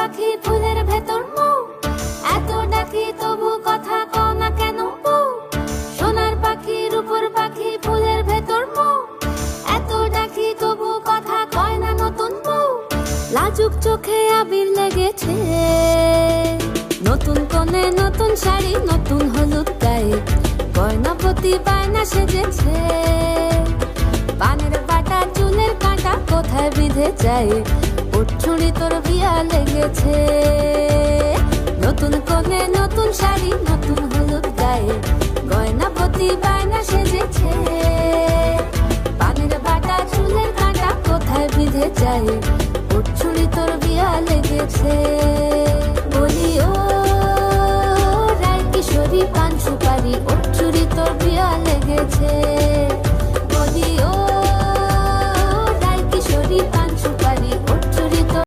পাখি ফুলের ভেতর মৌ, এত ডাকি তবু কথা কও না কেন বউ। সোনার পাখি রূপোর পাখি ফুলের ভেতর মৌ, এত ডাকি তবু কথা কয় না নতুন বউ। লাজুক চোখে আবির লেগেছে, নতুন কোণে নতুন শাড়ি নতুন হলুদ গায়ে, গয়নাপতি বায়না সেজেছে। পানের বাটা চুলের কাঁটা কোথায় বিঁধে যায়, উঠছুড়ি তোর বিয়া লেগেছে। নতুন কোণে নতুন শাড়ি নতুন হলুদ গায়ে, গয়নাপতি বায়না সেজেছে। পানের বাটা চুলের কাঁটা কোথায় বিঁধে যায়, উঠছুড়ি তোর বিয়া লেগেছে। বলি ও রায় কিশোরী পান সুপারি, উঠছুড়ি তোর বিয়া লেগেছে।